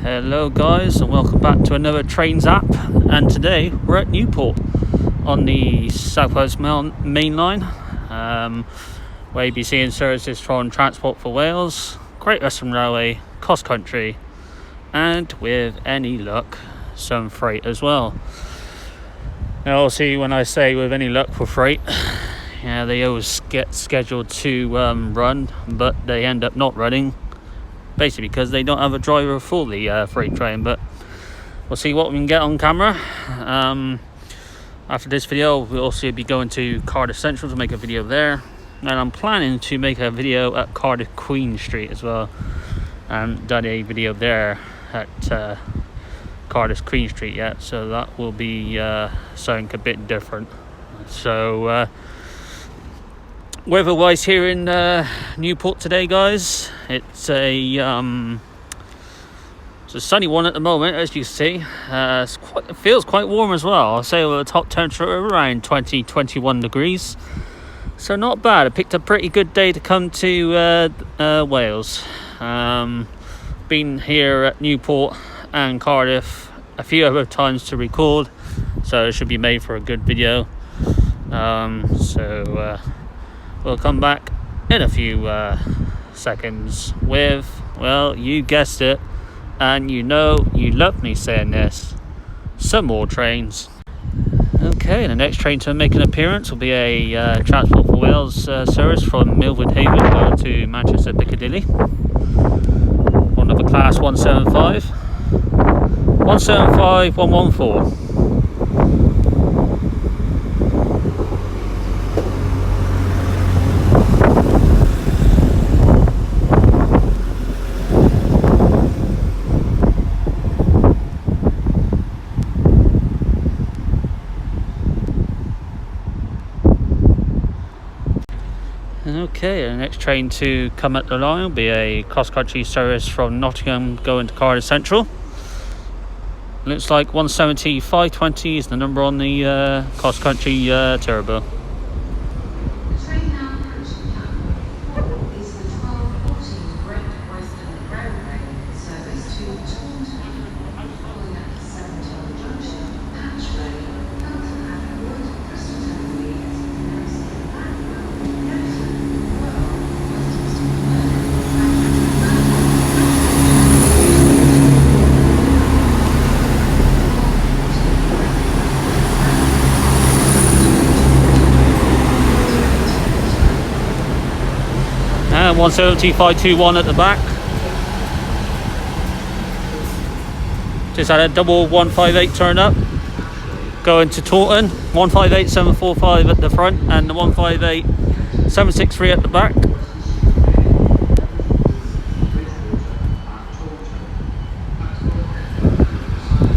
Hello guys, and welcome back to another Trains app. And today we're at Newport on the Southwest Main Line, where you'll be seeing services from Transport for Wales, Great Western Railway, Crosscountry, and with any luck some freight as well. Now obviously when I say with any luck for freight, yeah, they always get scheduled to run, but they end up not running, basically because they don't have a driver for the freight train. But we'll see what we can get on camera. After this video we'll also be going to Cardiff Central to make a video there, and I'm planning to make a video at Cardiff Queen Street as well. Done a video there at Cardiff Queen Street yet, so that will be something a bit different. So weather-wise here in Newport today, guys, it's a sunny one at the moment, as you see. It feels quite warm as well. I'll say with a top temperature around 20-21 degrees, so not bad. I picked a pretty good day to come to Wales. Been here at Newport and Cardiff a few other times to record, so it should be made for a good video. We'll come back in a few seconds with, well, you guessed it, and you know you love me saying this, some more trains. Okay, the next train to make an appearance will be a Transport for Wales service from Milford Haven going to Manchester Piccadilly. One of the class 175 114. Okay, the next train to come at the line will be a cross-country service from Nottingham going to Cardiff Central. Looks like 170 520 is the number on the cross-country turbo. The train now approaching platform 4 is the 1214 Great Western Railway service to Taunton, following at 7 Junction, Patchway, Felton Abbey Wood, Bristol Leeds, Nelson Blackwell, Epsom, and 170 521 at the back. Just had a double 158 turn up going to Taunton. 158 745 at the front and the 158 763 at the back.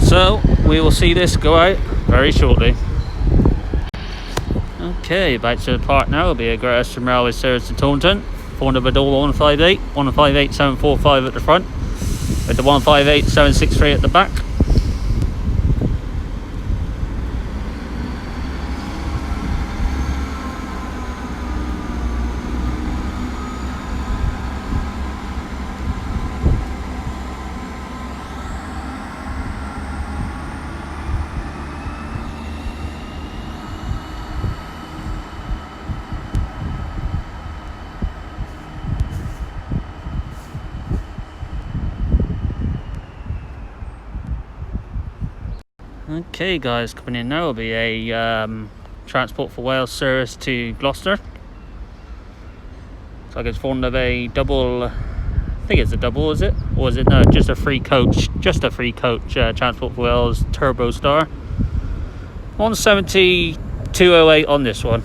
So we will see this go out very shortly. Okay, back to the park now. Will be a Great Western Railway service to Taunton. 158 745 at the front with the 158 763 at the back. Okay guys, coming in now will be a Transport for Wales service to Gloucester. Looks like it's formed of a double, I think it's a double, is it? Or is it, no, just a free coach, Transport for Wales Turbo Star. 170 208 on this one.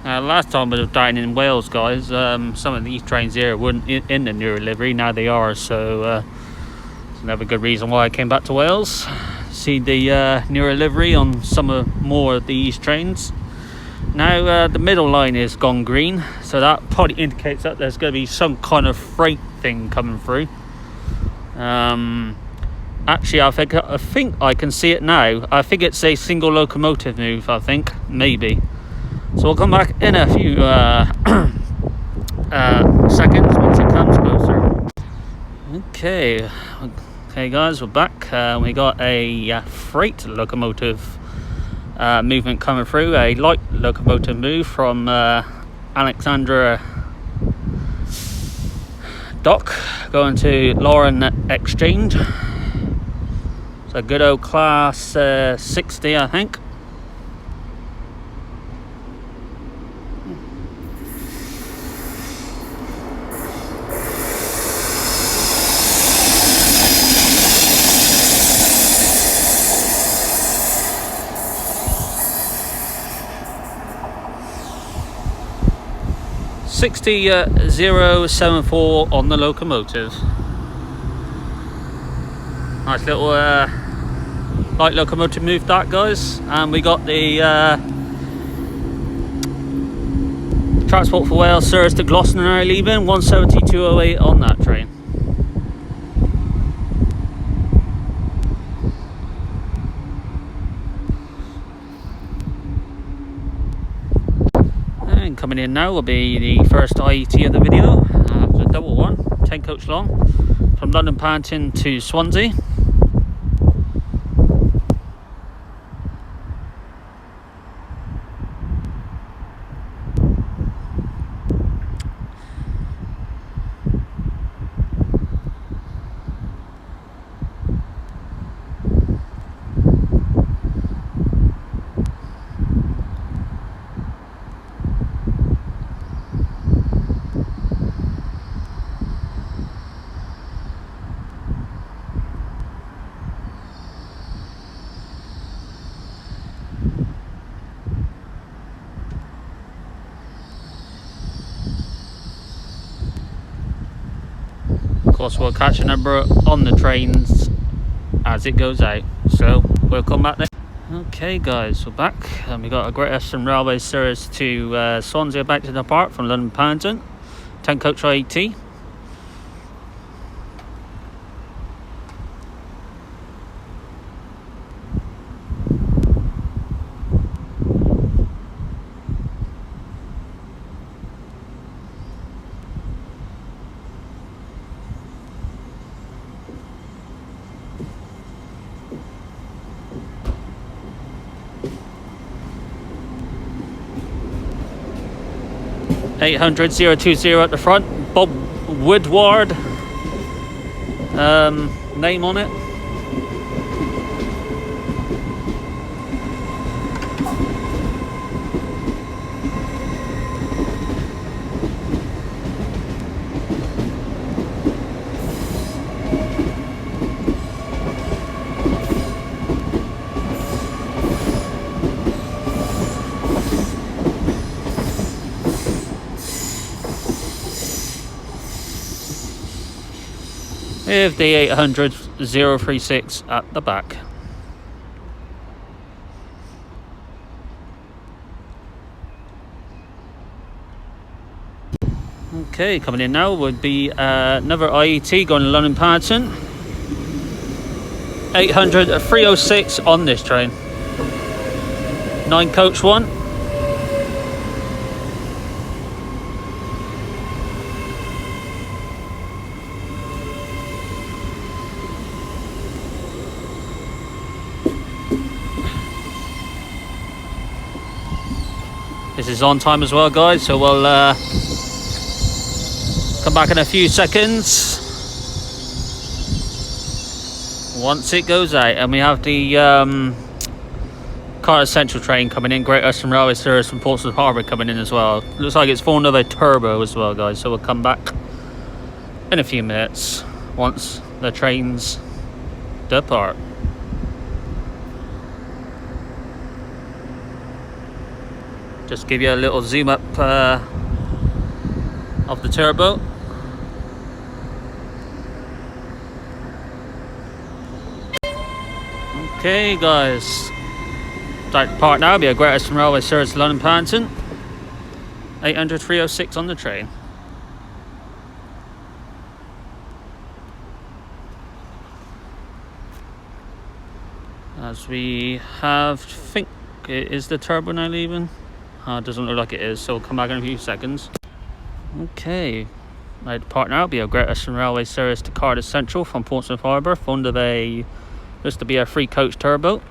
Last time I was down in Wales, guys, some of these trains here weren't in the new livery. Now they are, so it's another good reason why I came back to Wales. See the newer livery on some more of these trains. Now the middle line is gone green, so that probably indicates that there's going to be some kind of freight thing coming through. Actually, I think I can see it now. I think it's a single locomotive move, I think, maybe. So we'll come back in a few seconds once it comes closer. Okay guys, we're back. We got a freight locomotive movement coming through, a light locomotive move from Alexandra Dock going to Lauren Exchange. It's a good old class 60, I think. .074 on the locomotive. Nice little light locomotive move that, guys. And we got the Transport for Wales service to Gloucester leaving 17208 on that train. And coming in now will be the first IET of the video. It's a double one, 10 coach long, from London Paddington to Swansea. Of course, we'll catch a number on the trains as it goes out, so we'll come back there. Okay guys, we're back, and we got a Great Western Railway service to Swansea back to depart from London Paddington, 10 coach IET. .800-020 at the front, Bob Woodward name on it. With the 800-036 at the back. Okay, coming in now would be another IET going to London Paddington. 800-306 on this train. 9 coach one. This is on time as well, guys, so we'll come back in a few seconds once it goes out. And we have the Cardiff Central train coming in, Great Western Railway service from Portsmouth Harbour coming in as well. Looks like it's for another turbo as well, guys, so we'll come back in a few minutes once the trains depart. Just give you a little zoom up of the turbo. Okay guys, Direct part now will be a Great Western Railway service to London Paddington. 800 306 on the train. As we have, I think, is the turbo now leaving? It doesn't look like it is, so we'll come back in a few seconds. Okay, my partner will be a Great Western Railway service to Cardiff Central from Portsmouth Harbour, fond of a, this to be a free coach turbo.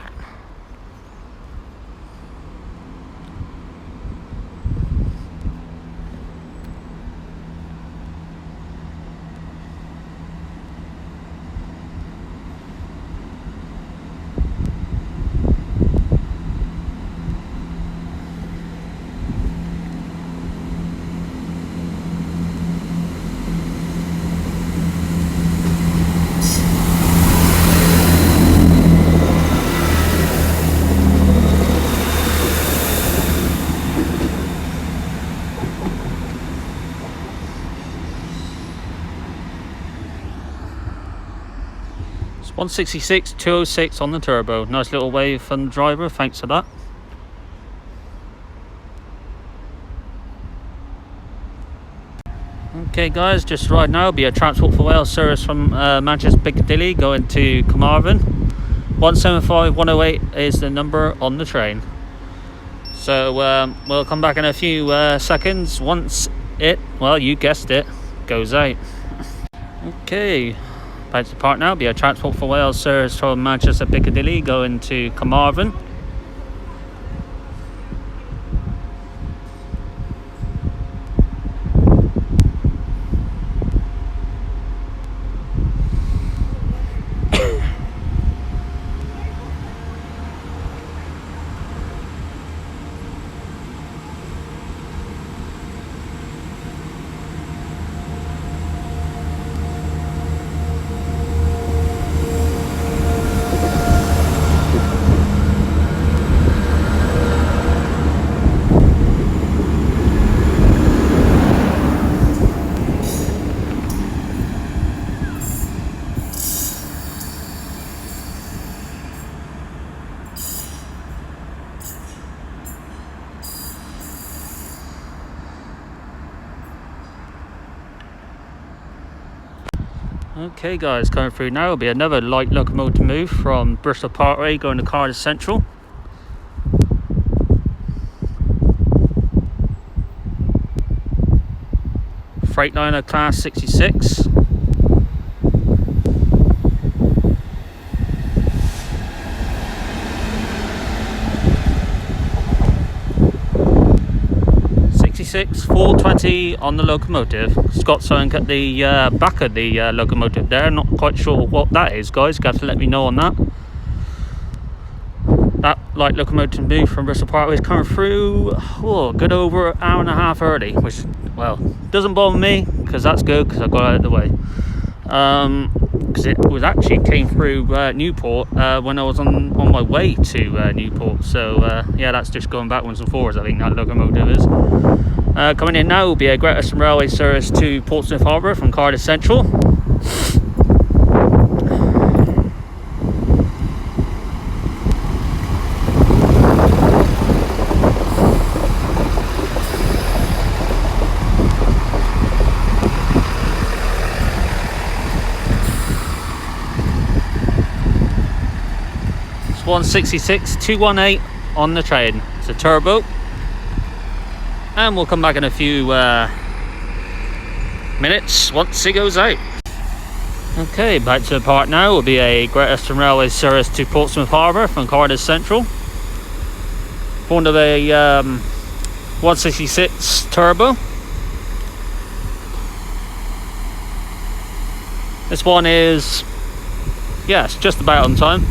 It's 166 206 on the turbo. Nice little wave from the driver, thanks for that. Okay guys, just right now will be a Transport for Wales service from Manchester Piccadilly going to Carmarthen. 175 108 is the number on the train. So we'll come back in a few seconds once it, well, you guessed it, goes out. Okay, back to the part now will be a Transport for Wales service from Manchester Piccadilly going to Carmarthen. Okay guys, coming through now will be another light locomotive move from Bristol Parkway going to Cardiff Central. Freightliner class 66. .66 420 on the locomotive. Scott's something at the back of the locomotive there. Not quite sure what that is, guys. You have to let me know on that. That light locomotive move from Bristol Parkway is coming through a good over an hour and a half early, which, well, doesn't bother me because that's good because I got out of the way. Because it was actually came through Newport when I was on my way to Newport. So yeah, that's just going backwards and forwards, I think that locomotive is. Coming in now will be a Great Western Railway service to Portsmouth Harbour from Cardiff Central. It's 166 218 on the train. It's a turbo. And we'll come back in a few minutes once it goes out. Okay, back to the part now will be a Great Western Railway service to Portsmouth Harbour from Cardiff Central. Fond of a 166 turbo. This one is, yes, just about on time.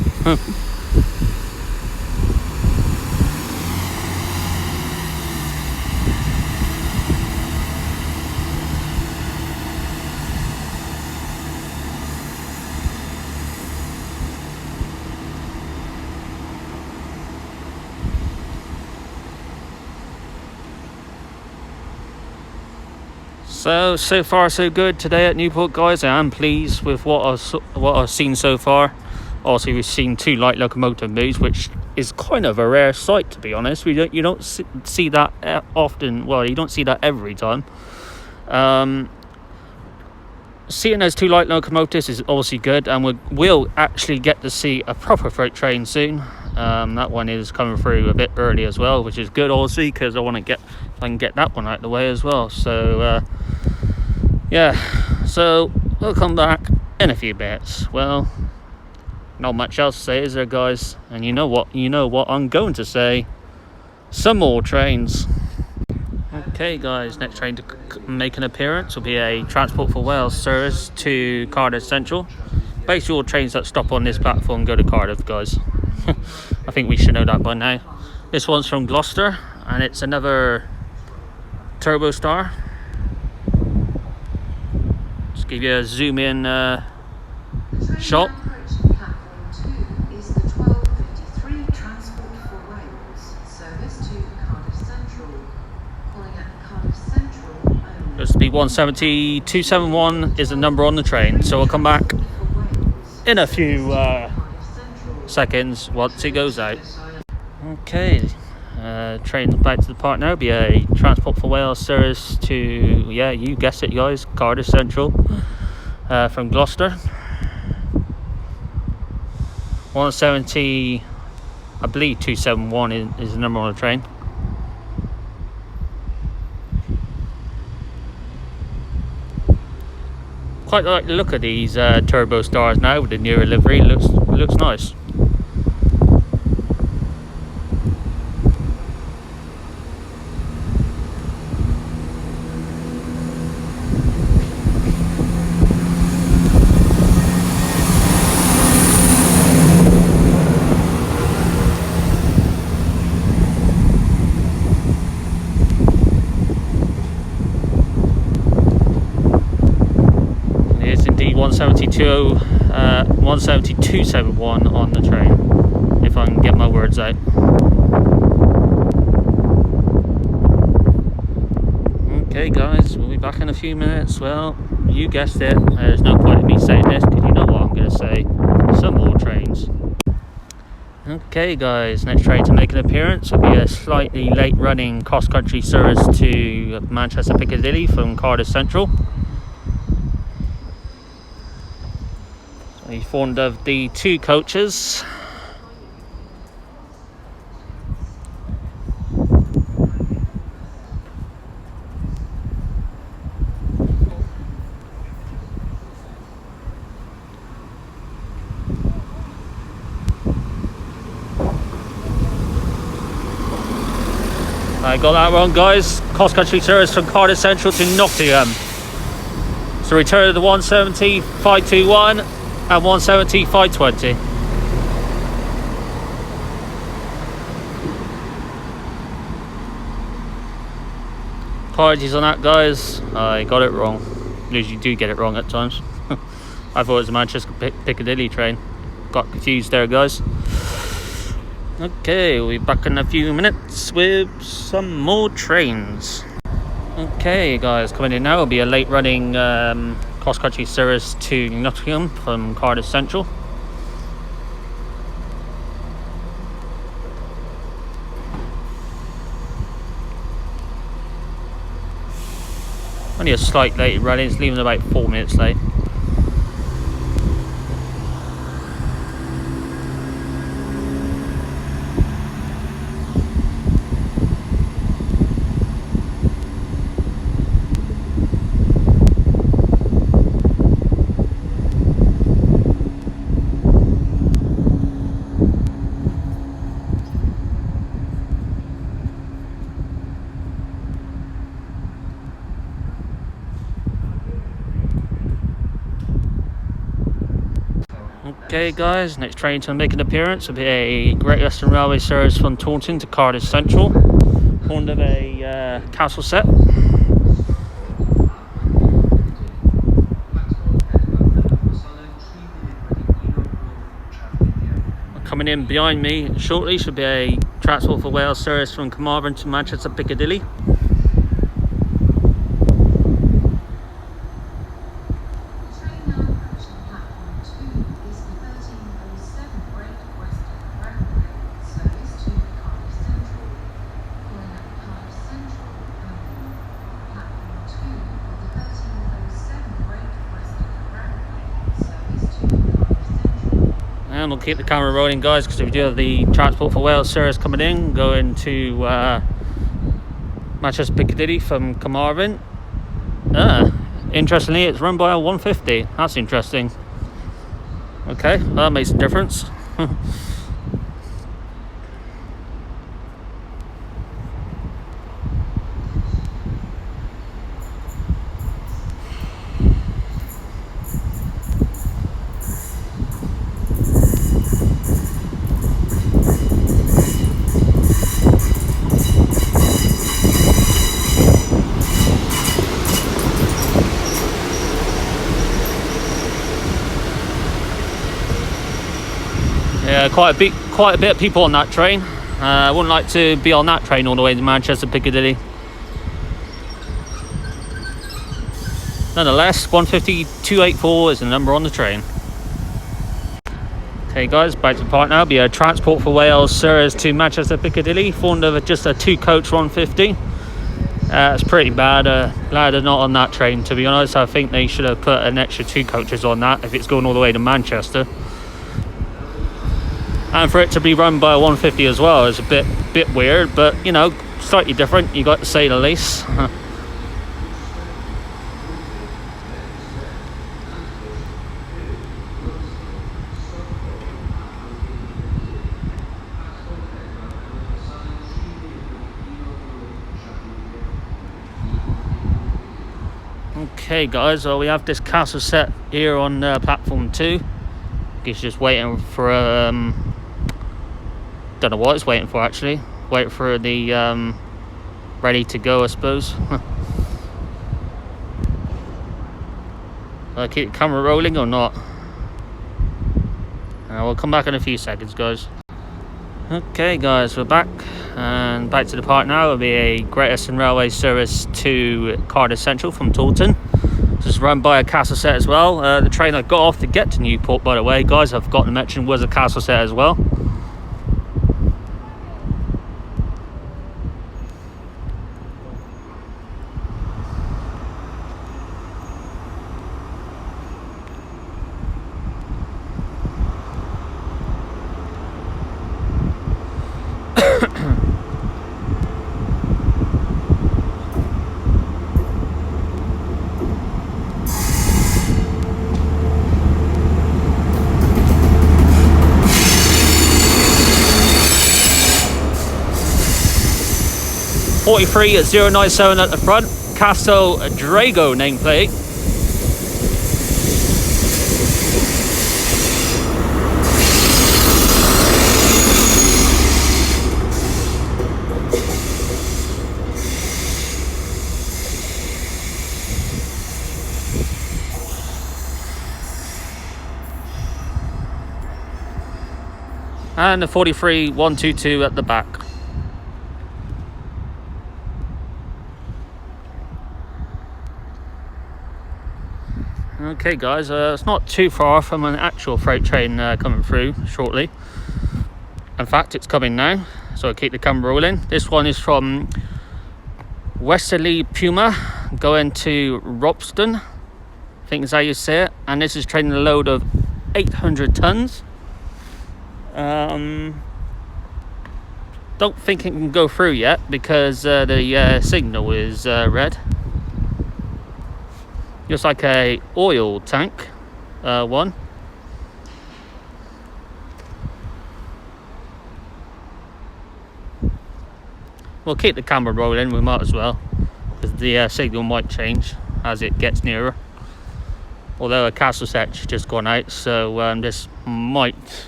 So far so good today at Newport, guys. I am pleased with what I've seen so far. Also, we've seen two light locomotive moves, which is kind of a rare sight, to be honest. You don't see that often. Well, you don't see that every time. Seeing those 2 light locomotives is obviously good, and we'll actually get to see a proper freight train soon. That one is coming through a bit early as well, which is good, obviously, because I want to if I can get that one out of the way as well. So yeah, so we'll come back in a few bits. Well, not much else to say, is there, guys? And you know what I'm going to say. Some more trains. Okay, guys, next train to make an appearance will be a Transport for Wales service to Cardiff Central. Basically, all trains that stop on this platform go to Cardiff, guys. I think we should know that by now. This one's from Gloucester, and it's another Turbo Star. Just give you a zoom in shot. This will be 170-271 is the number on the train, so we'll come back in a few seconds once it goes out. Okay, train back to the part now. It'll be a Transport for Wales service to, yeah, you guessed it, guys, Cardiff Central, from Gloucester. 170, I believe 271 is the number on the train. Quite like the look of these Turbo Stars now with the newer livery. Looks nice. It is indeed 170-271 on the train, if I can get my words out. Okay, guys, we'll be back in a few minutes. Well, you guessed it. There's no point in me saying this because you know what I'm going to say. Some more trains. Okay, guys, next train to make an appearance will be a slightly late running cross-country service to Manchester Piccadilly from Cardiff Central. We formed of the 2 coaches. I got that wrong, guys. Cross-country service from Cardiff Central to Nottingham. So return to the 170-521 and 170-520. Apologies on that, guys. I got it wrong. Usually do get it wrong at times. I thought it was a Manchester Piccadilly train. Got confused there, guys. Okay, we'll be back in a few minutes with some more trains. Okay, guys, coming in now will be a late running cross-country service to Nottingham from Cardiff Central. Only a slight late running, it's leaving about 4 minutes late. Okay, guys, next train to make an appearance will be a Great Western Railway service from Taunton to Cardiff Central, formed of a castle set. Coming in behind me shortly should be a Transport for Wales service from Carmarthen to Manchester Piccadilly. And we'll keep the camera rolling, guys, because we do have the Transport for Wales service coming in, going to Manchester Piccadilly from Carmarthen. Interestingly, it's run by a 150. That's interesting. Okay, well, that makes a difference. Yeah, quite a bit of people on that train. I wouldn't like to be on that train all the way to Manchester Piccadilly. Nonetheless, 150-284 is the number on the train. Okay guys, back to the part now. Be a Transport for Wales service to Manchester Piccadilly, formed of just a 2-coach 150. It's pretty bad. Glad they're not on that train, to be honest. I think they should have put an extra 2 coaches on that if it's going all the way to Manchester. And for it to be run by a 150 as well is a bit weird, but you know, slightly different, you got to say the least. Okay guys, well we have this castle set here on platform 2. It's just waiting for don't know what it's waiting for actually. Wait for the ready to go, I suppose. I'll keep the camera rolling or not. We'll come back in a few seconds, guys. Okay guys, we're back, and back to the part now. It'll be a Great Eastern Railway service to Cardiff Central from Taunton. This is run by a castle set as well. The train I got off to get to Newport, by the way, guys, I've forgotten to mention, was a castle set as well. .43-097 at the front, Castle Drago nameplate. And the 43-122 at the back. Okay guys, it's not too far from an actual freight train coming through shortly. In fact, it's coming now, so I'll keep the camera rolling. This one is from Westerly Puma going to Ropston, I think is how you say it, and this is training a load of 800 tons. Don't think it can go through yet because the signal is red. Just like a oil tank one. We'll keep the camera rolling, we might as well, because the signal might change as it gets nearer. Although a castle set's just gone out, so this might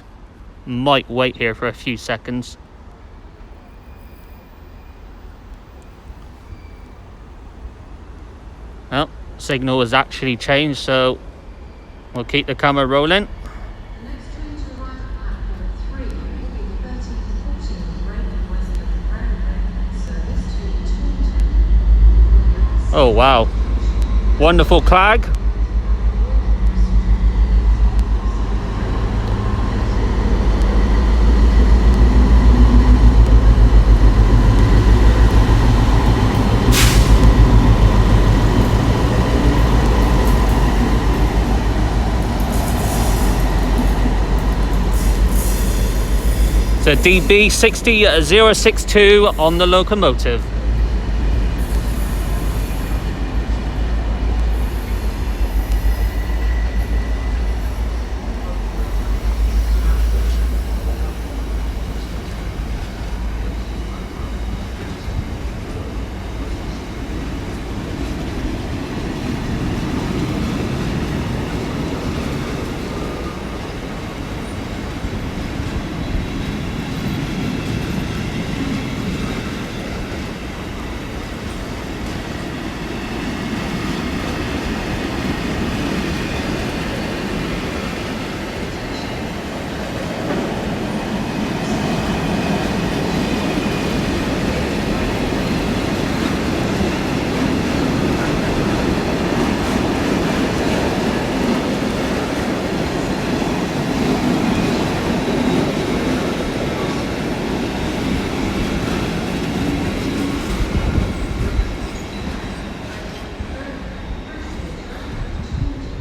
wait here for a few seconds. Well, signal has actually changed, so we'll keep the camera rolling. Next train to arrive at platform 3 will be the 1314 Great Western Railway service to Taunton. Oh wow, wonderful clag. It's a DB 60062 on the locomotive.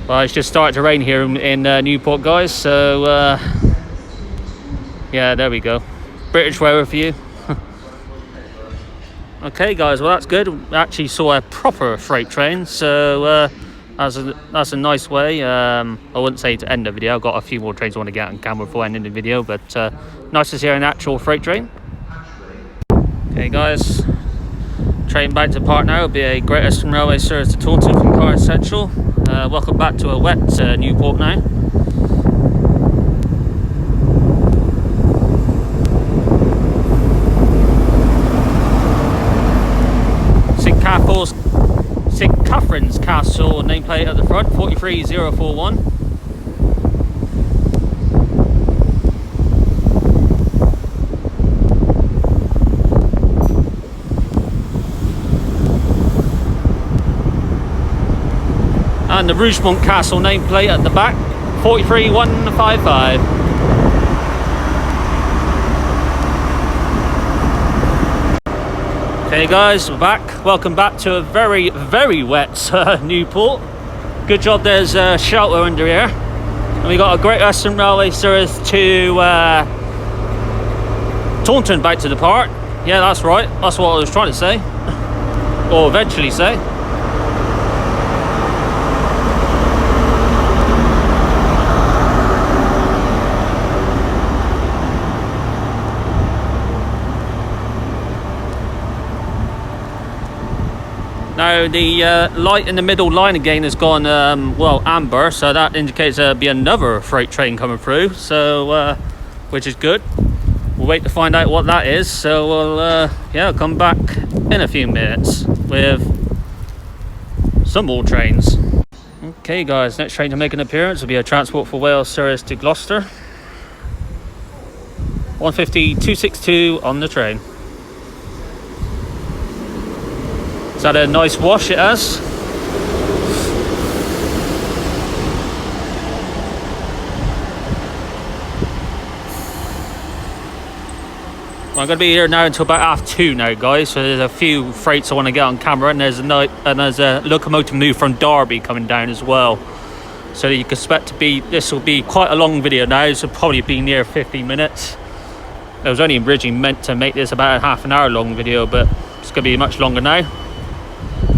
Well, it's just started to rain here in Newport, guys, so yeah, there we go. British weather for you. Okay guys, well that's good. We actually saw a proper freight train, so that's a nice way. I wouldn't say to end the video. I've got a few more trains I want to get on camera before ending the video, but nice to see an actual freight train. Okay guys, train back to Park now. It'll be a Great Western Railway service to Taunton from Cardiff Central. Welcome back to a wet Newport now. St Catherine's Castle nameplate at the front, 43041. And the Rougemont Castle nameplate at the back, 43155. Okay guys, we're back. Welcome back to a very, very wet Newport. Good job there's shelter under here. And we got a Great Western Railway service to Taunton back to the park. Yeah, that's right. That's what I was trying to say. Or eventually say. Now the light in the middle line again has gone well amber, so that indicates there'll be another freight train coming through, so which is good. We'll wait to find out what that is, so we'll yeah, come back in a few minutes with some more trains. Okay guys, next train to make an appearance will be a Transport for Wales service to Gloucester, 150-262 on the train. It's had a nice wash, it has. Well, I'm going to be here now until about 2:30 now, guys. So there's a few freights I want to get on camera, and there's a locomotive move from Derby coming down as well. So you can expect this will be quite a long video now. This will probably be near 50 minutes. It was only originally meant to make this about a half an hour long video, but it's going to be much longer now.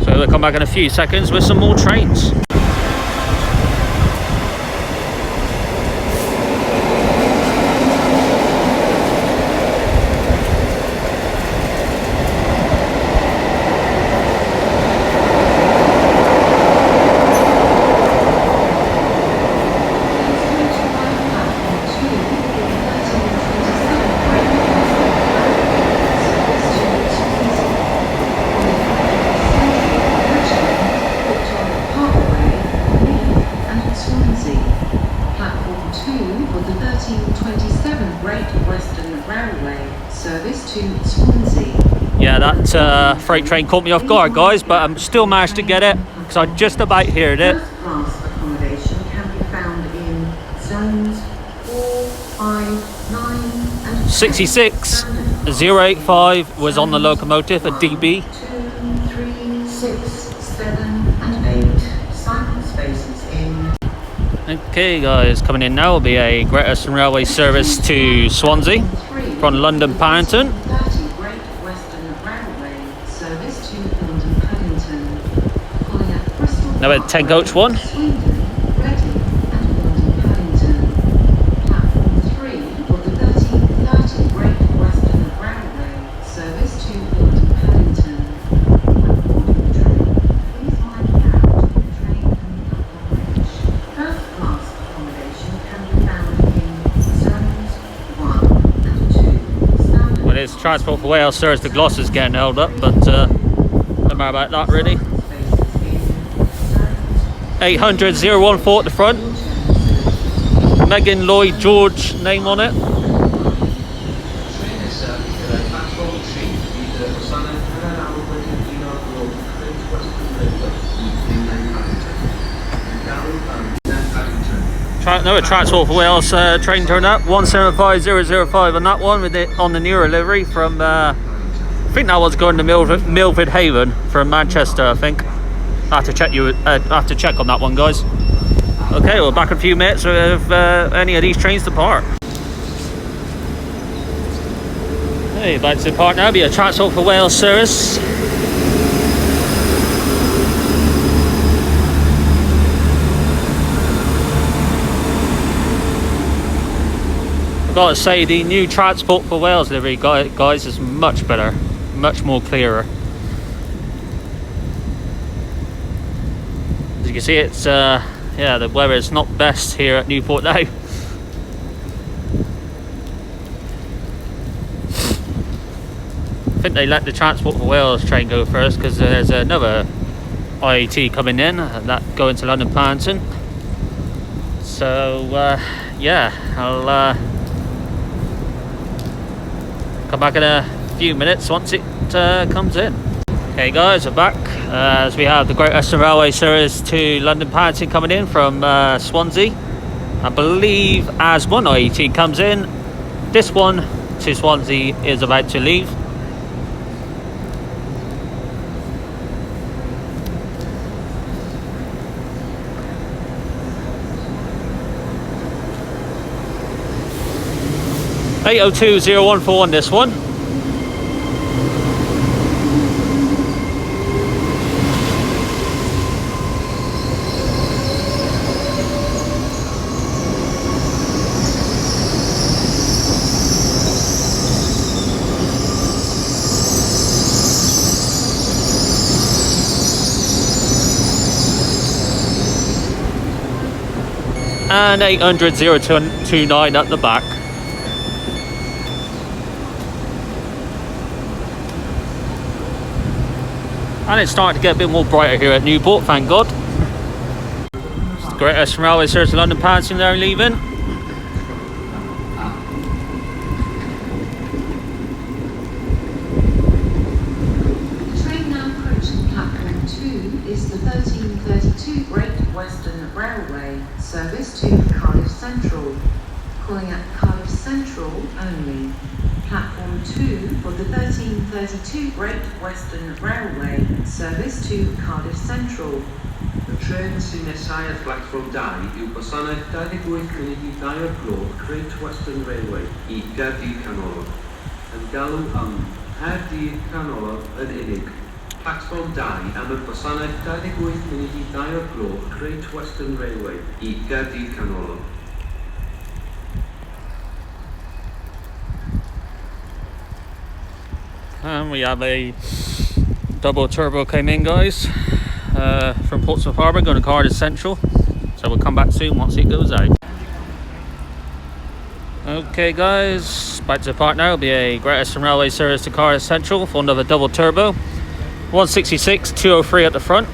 So we'll come back in a few seconds with some more trains. Yeah, that freight train caught me off guard, guys, but I'm still managed to get it because I just about heard it. First class accommodation can be found in zones 4, 5, 9 and 66 085 was on the locomotive, a DB. 2, 3, 6, 7 and 8 cycle spaces in. Okay guys, coming in now will be a Great Western Railway service to Swansea. 3 from London Paddington. 30 Great Western Railway service to London Paddington. Calling at Bristol Another Park 10 coach one. Swindon, Reading and London Paddington. Platform 3 for the 1330 Great Western Railway service to London Paddington. When boarding the train, please mind the gap between the train and the upper bridge. First class accommodation can be found in zones 1 and 2. Standard Well, it's Transport for Wales service to Gloucester's getting held up, but don't matter about that really. spaces in zones 800 014 at the front. Megan Lloyd George name on it. Another Transport for Wales train turned up, 175005 on that one, with it on the newer livery from I think that was going to Milford Haven from Manchester, I think. I have to check on that one, guys. Okay, we're back in a few minutes with any of these trains depart. Hey, about to depart now, be a Transport for Wales service. Gotta say, the new Transport for Wales livery, guys, is much better, much more clearer. As you can see, it's yeah, the weather is not best here at Newport now. I think they let the Transport for Wales train go first because there's another IAT coming in, and that going to London Paddington. So yeah, I'll come back in a few minutes once it comes in. Okay guys, we're back as we have the Great Western Railway service to London Paddington coming in from Swansea. I believe as one IET comes in, this one to Swansea is about to leave. (802.014) on this one. And 800.029 at the back. And it's starting to get a bit more brighter here at Newport, thank God. Great Western Railway service to London Paddington there leaving. The train now approaching platform 2 is the 1332 Great Western Railway service to Cardiff Central. Calling at Cardiff Central only. Platform 2 for the 1332 Great Western Railway service to Cardiff Central. Y tren sy'n nesaf at platform 2 yw gwasanaeth 28 munud i 2 o'r gloch Great Western Railway I Gaerdydd Canolog. Yn galw am Gaerdydd Canolog yn unig. Platform 2 am y gwasanaeth 28 munud i 2 o'r gloch Great Western Railway I Gaerdydd Canolog. And we have a double turbo came in, guys, from Portsmouth Harbour going to Cardiff Central. So we'll come back soon once it goes out. Okay guys, back to the park now. It'll be a Great Western Railway service to Cardiff Central for another double turbo. 166, 203 at the front.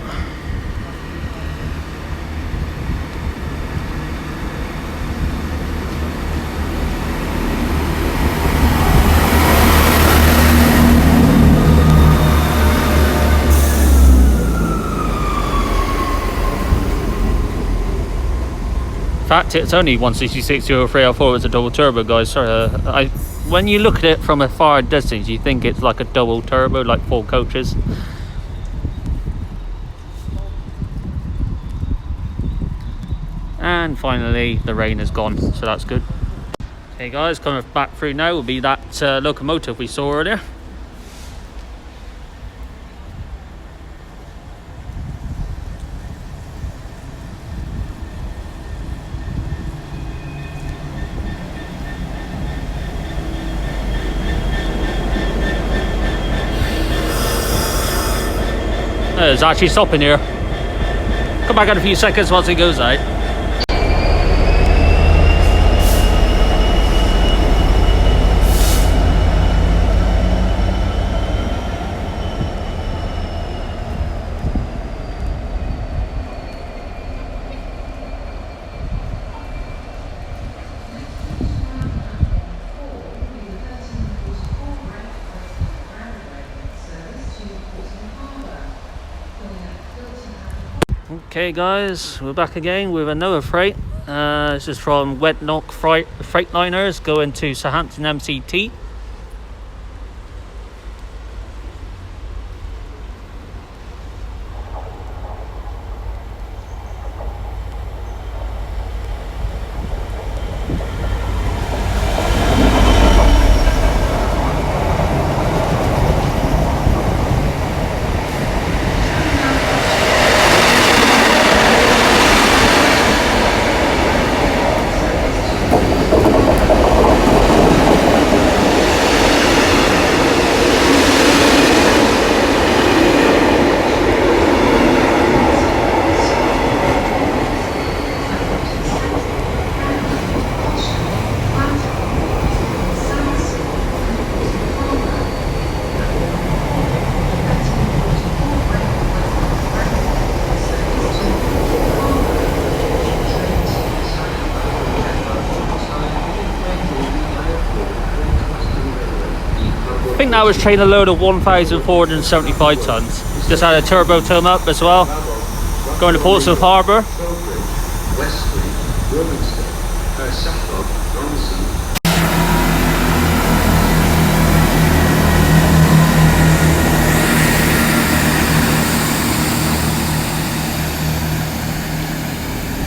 In fact, it's only 166, 203. I thought it was a double turbo, guys. Sorry, when you look at it from a far distance, you think it's like a double turbo, like 4 coaches. And finally, the rain is gone, so that's good. Okay guys, coming back through now will be that locomotive we saw earlier. It's actually stopping here. Come back in a few seconds once it goes out. Okay guys, we're back again with another freight. This is from Wednock Freightliners going to Southampton MCT. I think that was train a load of 1,475 tons. Just had a turbo tone up as well. Going to Portsmouth Harbour. Wesley, Wilmington, Suffolk, Ronson.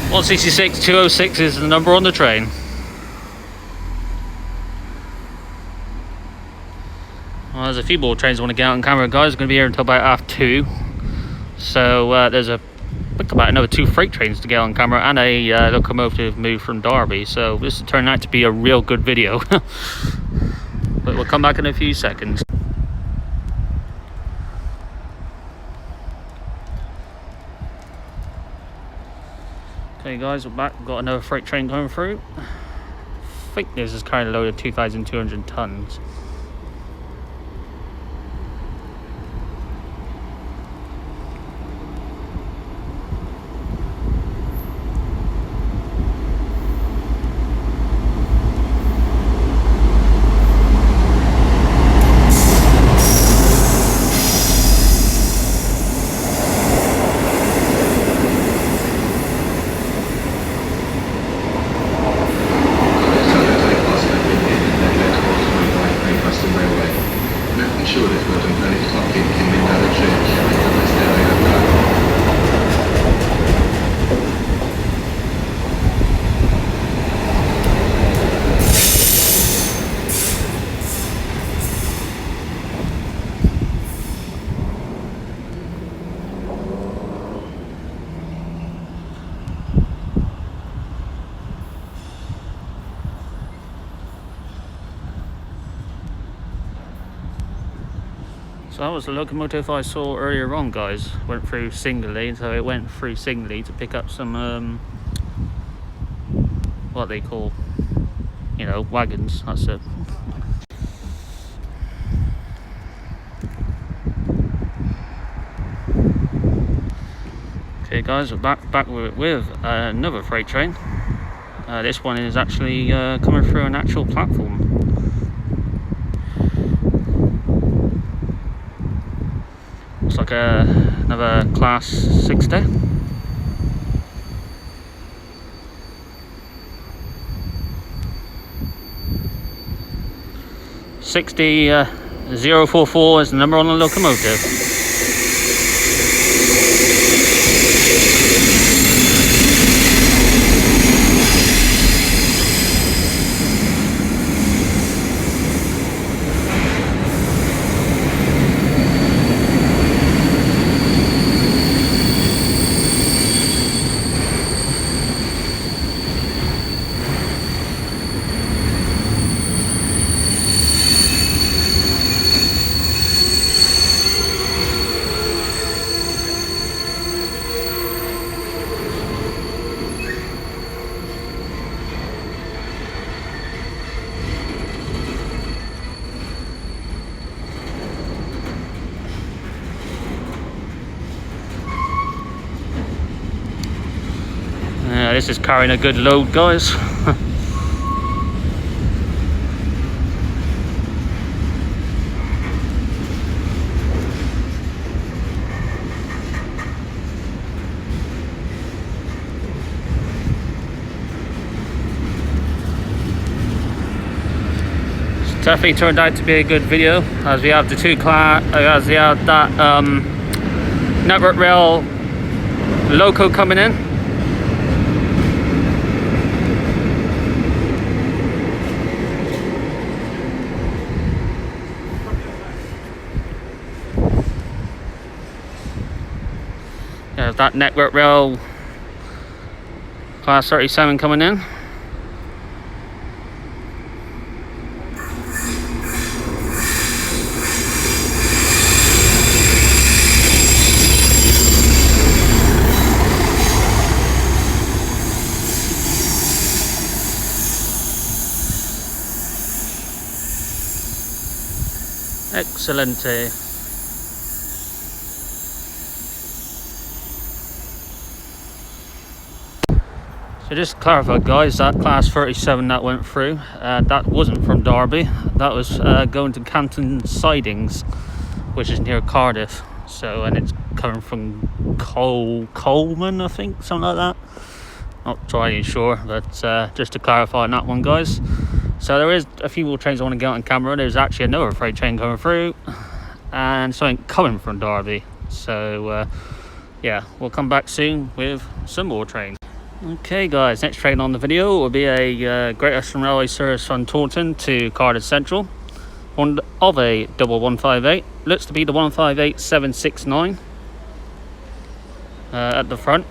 (166,206) is the number on the train. Well, there's a few more trains I want to get on camera, guys. I'm going to be here until about 2:30. So there's about another 2 freight trains to get on camera and a locomotive move from Derby. So this will turn out to be a real good video. But we'll come back in a few seconds. Okay guys, we're back. We've got another freight train going through. I think this is carrying a load of 2,200 tons. So that was the locomotive I saw earlier on, guys. Went through singly, so it went through singly to pick up some what they call, you know, wagons. That's it. Okay guys, we're back with another freight train. This one is actually coming through an actual platform. Looks like another class 60. (60,044) is the number on the locomotive. This is carrying a good load, guys. Definitely turned out to be a good video, as we have the as we have that Network Rail loco coming in. There's that Network Rail Class 37 coming in. Excelente. So just to clarify, guys, that Class 37 that went through, that wasn't from Derby. That was going to Canton Sidings, which is near Cardiff. So, and it's coming from Coleman, I think, something like that. Not entirely sure, but just to clarify on that one, guys. So there is a few more trains I want to get on camera. There's actually another freight train coming through, and something coming from Derby. So yeah, we'll come back soon with some more trains. Okay guys, next train on the video will be a Great Western Railway service from Taunton to Cardiff Central, one of a double 158. Looks to be the 158769 at the front.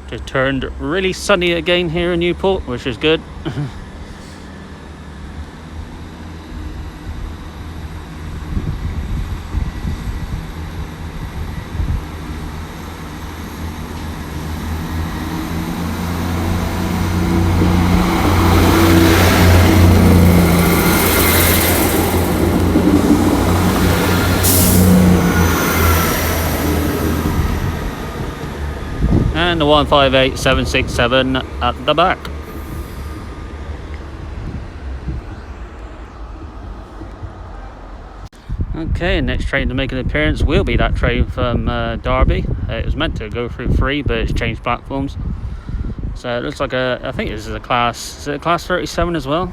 Just turned really sunny again here in Newport, which is good. And the 158767 at the back. Okay, next train to make an appearance will be that train from Derby. It was meant to go through 3, but it's changed platforms. So it looks like I think this is a class, is it a Class 37 as well?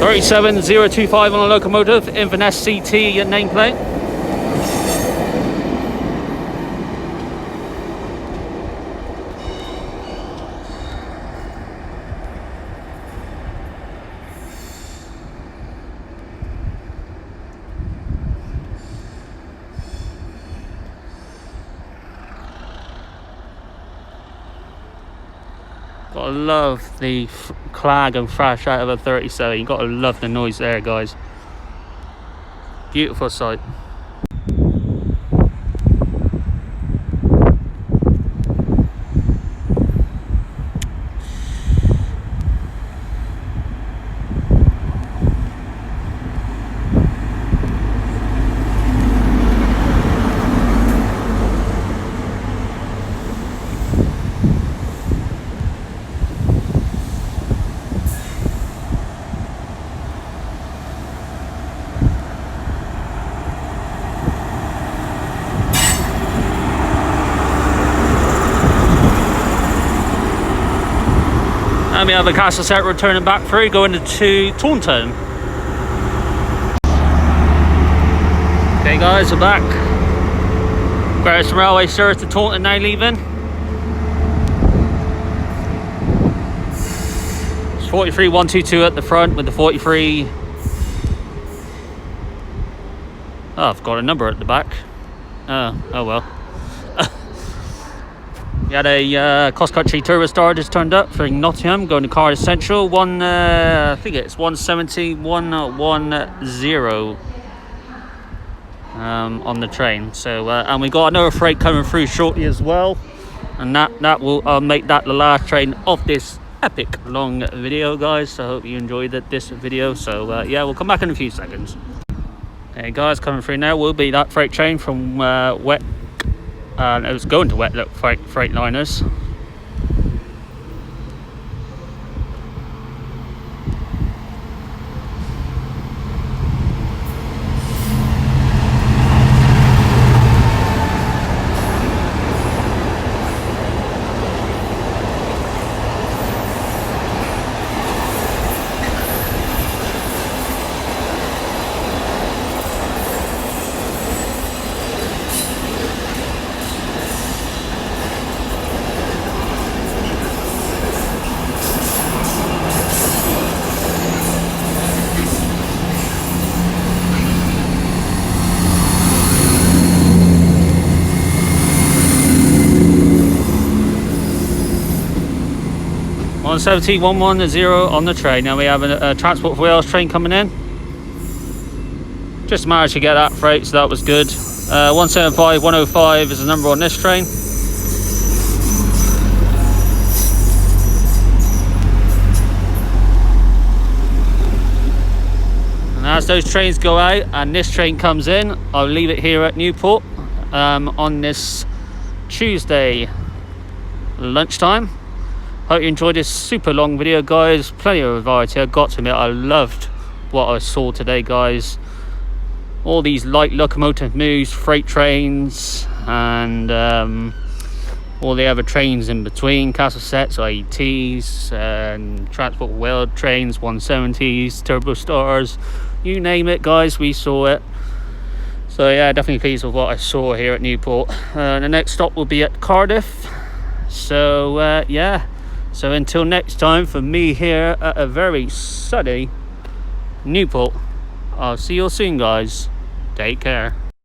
.37025 on a locomotive, Inverness CT nameplate. Gotta love the clag and thrash out of a 37. You gotta love the noise there, guys. Beautiful sight. And we have the Castle set returning back through, going to Taunton. Okay guys, we're back. Great Western Railway service to Taunton now leaving. It's 43122 at the front with the 43. Oh, I've got a number at the back. Oh well. We had a cross-country turbo star just turned up for Nottingham, going to Cardiff Central. I think it's 170, 110 on the train. So and we got another freight coming through shortly as well, and that will make that the last train of this epic long video, guys. So I hope you enjoyed this video. So yeah, we'll come back in a few seconds. Hey guys, coming through now will be that freight train from Wet. It was going to Wet Look Freightliners. On 110 on the train. Now we have a Transport for Wales train coming in. Just managed to get that freight, so that was good. 175 105 is the number on this train. And as those trains go out and this train comes in, I'll leave it here at Newport on this Tuesday lunchtime. Hope you enjoyed this super long video, guys. Plenty of variety. I got to admit, I loved what I saw today, guys. All these light locomotive moves, freight trains, and all the other trains in between, castle sets, IETs, and Transport World trains, 170s, turbo stars, you name it, guys, we saw it. So yeah, definitely pleased with what I saw here at Newport. The next stop will be at Cardiff. So yeah. So until next time, for me here at a very sunny Newport, I'll see you all soon, guys. Take care.